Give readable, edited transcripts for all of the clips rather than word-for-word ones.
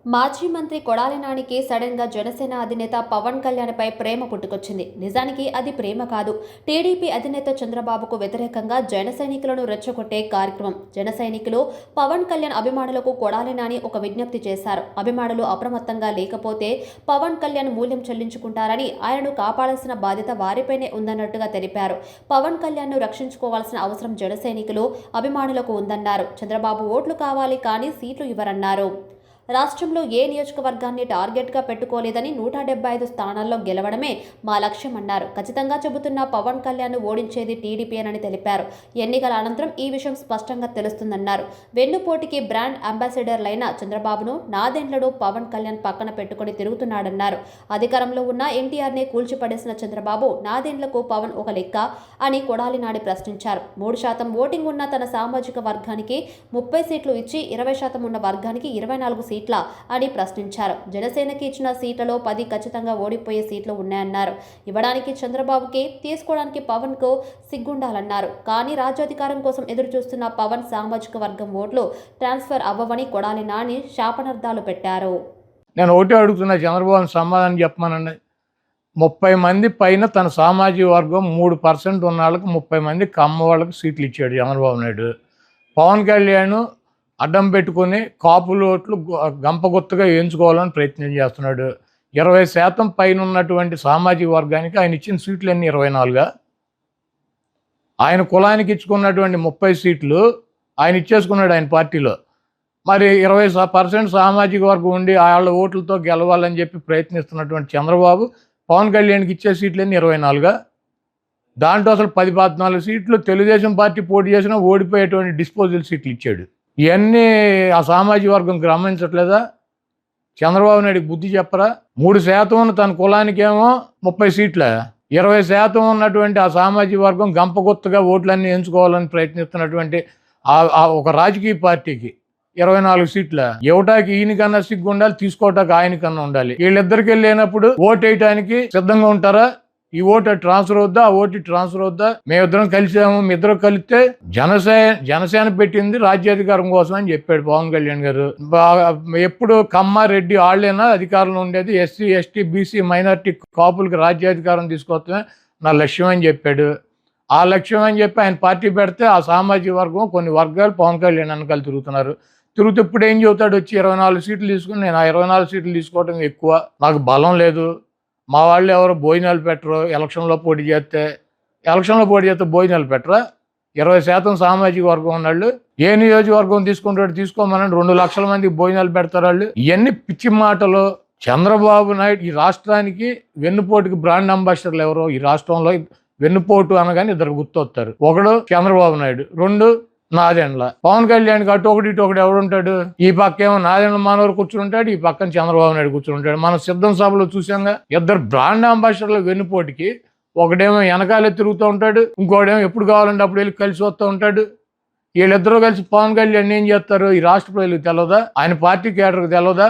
మాజీ మంత్రి కొడాలి నానికి సడన్ గా జనసేన అధినేత పవన్ కళ్యాణ్ పై ప్రేమ పుట్టుకొచ్చింది. నిజానికి అది ప్రేమ కాదు. టీడీపీ అధినేత చంద్రబాబుకు వ్యతిరేకంగా జన సైనికులను రెచ్చగొట్టే కార్యక్రమం. జన సైనికులు పవన్ కళ్యాణ్ అభిమానులకు కొడాలి నాని ఒక విజ్ఞప్తి చేశారు. అభిమానులు అప్రమత్తంగా లేకపోతే పవన్ కళ్యాణ్ మూల్యం చెల్లించుకుంటారని, ఆయనను కాపాడాల్సిన బాధ్యత వారిపైనే ఉందన్నట్టుగా తెలిపారు. పవన్ కళ్యాణ్ ను రక్షించుకోవాల్సిన అవసరం జన సైనికులు, అభిమానులకు ఉందన్నారు. చంద్రబాబు ఓట్లు కావాలి కానీ సీట్లు ఇవ్వరన్నారు. రాష్ట్రంలో ఏ నియోజకవర్గాన్ని టార్గెట్గా పెట్టుకోలేదని 175 స్థానాల్లో గెలవడమే మా లక్ష్యమన్నారు. ఖచ్చితంగా చెబుతున్న పవన్ కళ్యాణ్ను ఓడించేది టీడీపీనని తెలిపారు. ఎన్నికల అనంతరం ఈ విషయం స్పష్టంగా తెలుస్తుందన్నారు. వెన్నుపోటుకి బ్రాండ్ అంబాసిడర్లైన చంద్రబాబును, నాదెండ్లను పవన్ కళ్యాణ్ పక్కన పెట్టుకుని తిరుగుతున్నాడన్నారు. అధికారంలో ఉన్న ఎన్టీఆర్ని కూల్చిపడేసిన చంద్రబాబు, నాదెండ్లకు పవన్ ఒక లెక్క అని కొడాలి నాని ప్రశ్నించారు. 3% ఓటింగ్ ఉన్న తన సామాజిక వర్గానికి 30 సీట్లు ఇచ్చి 20% ఉన్న వర్గానికి 24 సీట్ల అని ప్రశ్నించారు. జనసేనకి ఇచ్చిన సీట్లలో 10 ఖచ్చితంగా ఓడిపోయే సీట్లు ఉన్నాయన్నారు. ఇవ్వడానికి చంద్రబాబుకి, తీసుకోవడానికి పవన్ కు సిగ్గుండాలన్నారు. కానీ రాజ్యాధికారం కోసం ఎదురు చూస్తున్న పవన్ సామాజిక వర్గం ఓట్లు ట్రాన్స్ఫర్ అవ్వవని కొడాలి నాని శాపనార్థాలు పెట్టారు. నేను ఒకటే అడుగుతున్నా, చంద్రబాబు సమాధానం చెప్పమనండి. 30 మంది పైన తన సామాజిక వర్గం 3% ఉన్న వాళ్ళకి 30 మంది కమ్మ వాళ్ళకి సీట్లు ఇచ్చాడు చంద్రబాబు నాయుడు. పవన్ కళ్యాణ్ అడ్డం పెట్టుకుని కాపులు ఓట్లు గంపగుత్తగా వేయించుకోవాలని ప్రయత్నం చేస్తున్నాడు. 20% పైన ఉన్నటువంటి సామాజిక వర్గానికి ఆయన ఇచ్చిన సీట్లు అన్ని 24. ఆయన కులానికి ఇచ్చుకున్నటువంటి 30 సీట్లు ఆయన ఇచ్చేసుకున్నాడు ఆయన పార్టీలో. మరి 20% సామాజిక వర్గం ఉండి వాళ్ళ ఓట్లతో గెలవాలని చెప్పి ప్రయత్నిస్తున్నటువంటి చంద్రబాబు పవన్ కళ్యాణ్కి ఇచ్చే సీట్లన్నీ 24. దాంట్లో అసలు 10-14 సీట్లు తెలుగుదేశం పార్టీ పోటీ చేసినా ఓడిపోయేటువంటి డిస్పోజల్ సీట్లు ఇచ్చాడు. ఇవన్నీ ఆ సామాజిక వర్గం గమనించట్లేదా? చంద్రబాబు నాయుడికి బుద్ధి చెప్పరా? 3% ఉన్న తన కులానికేమో 30 సీట్ల, 20% ఉన్నటువంటి ఆ సామాజిక వర్గం గంపగుత్తగా ఓట్లన్నీ ఎంచుకోవాలని ప్రయత్నిస్తున్నటువంటి ఒక రాజకీయ పార్టీకి 24 సీట్ల ఇవ్వటానికి ఈయనకన్నా సిగ్గు ఉండాలి, తీసుకోవటానికి ఆయనకన్నా ఉండాలి. వీళ్ళిద్దరికి వెళ్ళినప్పుడు ఓటు వేయటానికి సిద్ధంగా ఉంటారా? ఈ ఓటు ట్రాన్స్ఫర్ అవుద్దా, ఆ ఓటు ట్రాన్స్ఫర్ అవుద్దా? మేమిద్దరం కలిసాము, మీ ఇద్దరు కలిస్తే జనసేన పెట్టింది రాజ్యాధికారం కోసం అని చెప్పాడు పవన్ కళ్యాణ్ గారు. ఎప్పుడు కమ్మ రెడ్డి వాళ్ళైనా అధికారంలో ఉండేది, ఎస్సీ ఎస్టీ బీసీ మైనార్టీ కాపులకి రాజ్యాధికారం తీసుకొస్తే నా లక్ష్యం అని చెప్పాడు. ఆ లక్ష్యం అని చెప్పి ఆయన పార్టీ పెడితే ఆ సామాజిక వర్గం కొన్ని వర్గాలు పవన్ కళ్యాణ్ వెనకాల తిరుగుతున్నారు. తిరుగుతూ ఇప్పుడు ఏం చెబుతాడు? వచ్చి 24 సీట్లు తీసుకుని నేను ఆ 24 సీట్లు తీసుకోవడం ఎక్కువ, నాకు బలం లేదు, మా వాళ్ళు ఎవరు భోజనాలు పెట్టరు, ఎలక్షన్లో పోటీ చేస్తే భోజనాలు పెట్టరా? 20% సామాజిక వర్గం ఉన్నాళ్ళు ఏ నియోజకవర్గం తీసుకుంటాడు? తీసుకోమని 2 లక్షల మందికి భోజనాలు పెడతారు వాళ్ళు. ఇవన్నీ పిచ్చి మాటలు. చంద్రబాబు నాయుడు ఈ రాష్ట్రానికి వెన్నుపోటుకి బ్రాండ్ అంబాసిడర్లు ఎవరో? ఈ రాష్ట్రంలో వెన్నుపోటు అనగానే ఇద్దరు గుర్తొస్తారు. ఒకడు చంద్రబాబు నాయుడు, 2 నాదెండ్ల. పవన్ కళ్యాణ్ అటు ఒకటి ఇటు ఒకటి ఎవడుంటాడు? ఈ పక్క ఏమో నాదెండ్ల మనోహర్ కూర్చుంటాడు, ఈ పక్కన చంద్రబాబు నాయుడు కూర్చుంటాడు. మనం సిద్ధం సభలో చూసాంగా, ఇద్దరు బ్రాండ్ అంబాసిడర్ల వెన్నుపోటుకి. ఒకడేమో వెనకాలే తిరుగుతూ ఉంటాడు, ఇంకోడేమో ఎప్పుడు కావాలంటే అప్పుడు వెళ్ళి కలిసి వస్తూ ఉంటాడు. వీళ్ళిద్దరూ కలిసి పవన్ కళ్యాణ్ ఏం చేస్తారు? ఈ రాష్ట్ర ప్రజలకు తెలియదా? ఆయన పార్టీ కేడర్కి తెలియదా?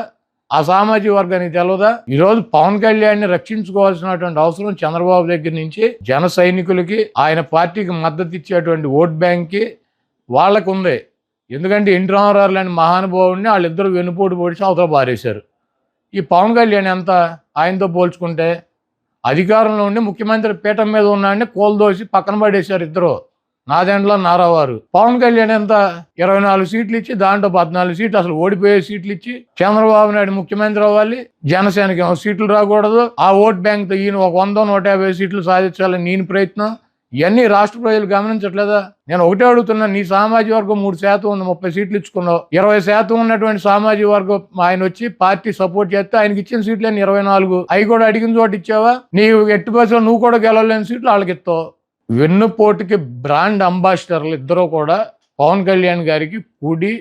ఆ సామాజిక వర్గానికి తెలియదా? ఈరోజు పవన్ కళ్యాణ్ని రక్షించుకోవాల్సినటువంటి అవసరం చంద్రబాబు దగ్గర నుంచి జన సైనికులకి, ఆయన పార్టీకి మద్దతు ఇచ్చేటువంటి ఓట్ బ్యాంక్కి వాళ్ళకు ఉంది. ఎందుకంటే ఎన్టీ రామారావు లాంటి మహానుభావుడిని వాళ్ళిద్దరు వెన్నుపోటు పొడిచి అవతల పారేశారు. ఈ పవన్ కళ్యాణ్ ఎంత ఆయనతో పోల్చుకుంటే? అధికారంలో ఉండి ముఖ్యమంత్రి పీఠం మీద ఉన్నాడని కోల్దోసి పక్కన పడేశారు ఇద్దరు, నాదెండ్ల నారావారు. పవన్ కళ్యాణ్ ఎంత? 24 సీట్లు ఇచ్చి దాంట్లో 14 సీట్లు అసలు ఓడిపోయే సీట్లు ఇచ్చి చంద్రబాబు నాయుడు ముఖ్యమంత్రి అవ్వాలి, జనసేనకి ఏమో సీట్లు రాకూడదు, ఆ ఓట్ బ్యాంక్తో ఈయన ఒక 100-150 సీట్లు సాధించాలని నేను ప్రయత్నం. ఇవన్నీ రాష్ట్ర ప్రజలు గమనించట్లేదా? నేను ఒకటే అడుగుతున్నా, నీ సామాజిక వర్గం 3% ఉంది, 30 సీట్లు ఇచ్చుకున్నావు. 20% ఉన్నటువంటి సామాజిక వర్గం ఆయన వచ్చి పార్టీ సపోర్ట్ చేస్తే ఆయనకి ఇచ్చిన సీట్లు 24, అవి కూడా అడిగిన చోట ఇచ్చావా? నీ ఎట్టి బస్సులో నువ్వు కూడా గెలవలేని సీట్లు వాళ్ళకి ఇస్తావు. వెన్నుపోటుకి బ్రాండ్ అంబాసిడర్లు ఇద్దరు కూడా పవన్ కళ్యాణ్ గారికి కుడి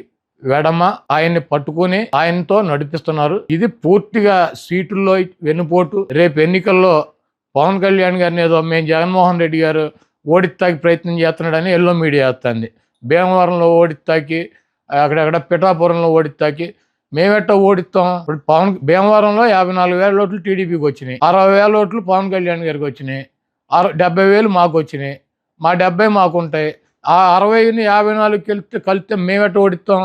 వెడమ ఆయన్ని పట్టుకుని ఆయనతో నడిపిస్తున్నారు. ఇది పూర్తిగా సీటుల్లో వెన్నుపోటు. రేపు ఎన్నికల్లో పవన్ కళ్యాణ్ గారిని ఏదో మేము జగన్మోహన్ రెడ్డి గారు ఓడిస్తాకి ప్రయత్నం చేస్తున్నాడని ఎల్లో మీడియా వేస్తుంది. భీమవరంలో ఓడిస్తాకి, అక్కడక్కడ పిఠాపురంలో ఓడిస్తాకి మేమెట్టా ఓడిస్తాం? ఇప్పుడు భీమవరంలో 54,000 ఓట్లు టీడీపీకి వచ్చినాయి, 60,000 ఓట్లు పవన్ కళ్యాణ్ గారికి వచ్చినాయి, 70,000 మాకు వచ్చినాయి, మా 70 మాకు ఉంటాయి. ఆ 60ని 54 కలిస్తే మేమెట్ట ఓడిస్తాం?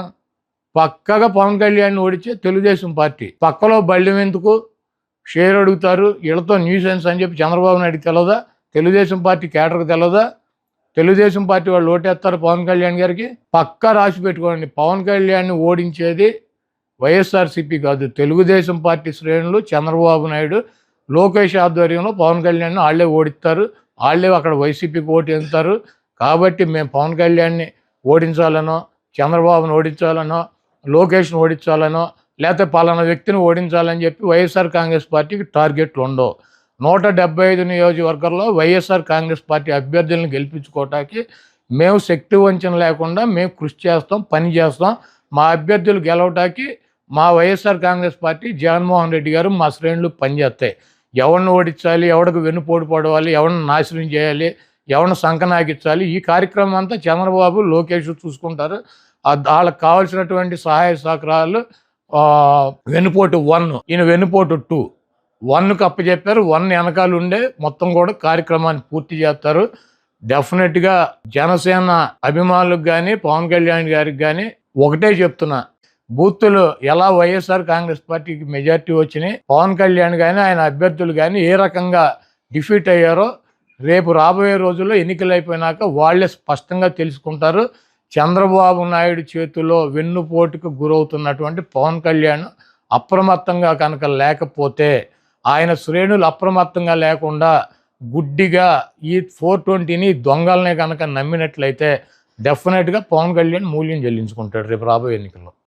పక్కగా పవన్ కళ్యాణ్ ఓడించే తెలుగుదేశం పార్టీ. పక్కలో బళ్ళెం ఎందుకు, షేర్ అడుగుతారు, వీళ్ళతో న్యూసెన్స్ అని చెప్పి చంద్రబాబు నాయుడుకి తెలదా? తెలుగుదేశం పార్టీ కేడర్కి తెలదా? తెలుగుదేశం పార్టీ వాళ్ళు ఓటేస్తారు పవన్ కళ్యాణ్ గారికి. పక్కా రాసి పెట్టుకోండి, పవన్ కళ్యాణ్ని ఓడించేది వైఎస్ఆర్సీపీ కాదు, తెలుగుదేశం పార్టీ శ్రేణులు, చంద్రబాబు నాయుడు, లోకేష్ ఆధ్వర్యంలో పవన్ కళ్యాణ్ని వాళ్ళే ఓడిస్తారు. వాళ్ళే అక్కడ వైసీపీకి ఓటు వేస్తారు. కాబట్టి మేము పవన్ కళ్యాణ్ని ఓడించాలనో, చంద్రబాబును ఓడించాలనో, లోకేష్ను ఓడించాలనో, లేకపోతే పలానా వ్యక్తిని ఓడించాలని చెప్పి వైఎస్ఆర్ కాంగ్రెస్ పార్టీకి టార్గెట్లు ఉండవు. 175 నియోజకవర్గాల్లో వైఎస్ఆర్ కాంగ్రెస్ పార్టీ అభ్యర్థులను గెలిపించుకోవటానికి మేము శక్తి వంచన లేకుండా మేము కృషి చేస్తాం, పని చేస్తాం. మా అభ్యర్థులు గెలవటానికి మా వైఎస్ఆర్ కాంగ్రెస్ పార్టీ, జగన్మోహన్ రెడ్డి గారు, మా శ్రేణులు పనిచేస్తాయి. ఎవరిని ఓడించాలి, ఎవరికి వెన్నుపోటు పడవాలి, ఎవరిని నాశనం చేయాలి, ఎవరిని సంకనాకించాలి, ఈ కార్యక్రమం అంతా చంద్రబాబు, లోకేష్ చూసుకుంటారు. వాళ్ళకి కావాల్సినటువంటి సహాయ సహకారాలు వెన్నుపోటు 1, ఈయన వెన్నుపోటు 2. 1కు అప్పచెప్పారు. 1 వెనకాల ఉండే మొత్తం కూడా కార్యక్రమాన్ని పూర్తి చేస్తారు. డెఫినెట్గా జనసేన అభిమానులకు కానీ, పవన్ కళ్యాణ్ గారికి కానీ ఒకటే చెప్తున్నా, బూతులు ఎలా వైఎస్ఆర్ కాంగ్రెస్ పార్టీకి మెజార్టీ వచ్చినాయి, పవన్ కళ్యాణ్ కానీ ఆయన అభ్యర్థులు కానీ ఏ రకంగా డిఫీట్ అయ్యారో రేపు రాబోయే రోజుల్లో ఎన్నికలు అయిపోయినాక వాళ్ళే స్పష్టంగా తెలుసుకుంటారు. చంద్రబాబు నాయుడు చేతిలో వెన్నుపోటుకు గురవుతున్నటువంటి పవన్ కళ్యాణ్ అప్రమత్తంగా కనుక లేకపోతే, ఆయన శ్రేణులు అప్రమత్తంగా లేకుండా గుడ్డిగా ఈ 420ని దొంగలనే కనుక నమ్మినట్లయితే డెఫినెట్గా పవన్ కళ్యాణ్ మూల్యం చెల్లించుకుంటాడు రేపు రాబోయే ఎన్నికల్లో.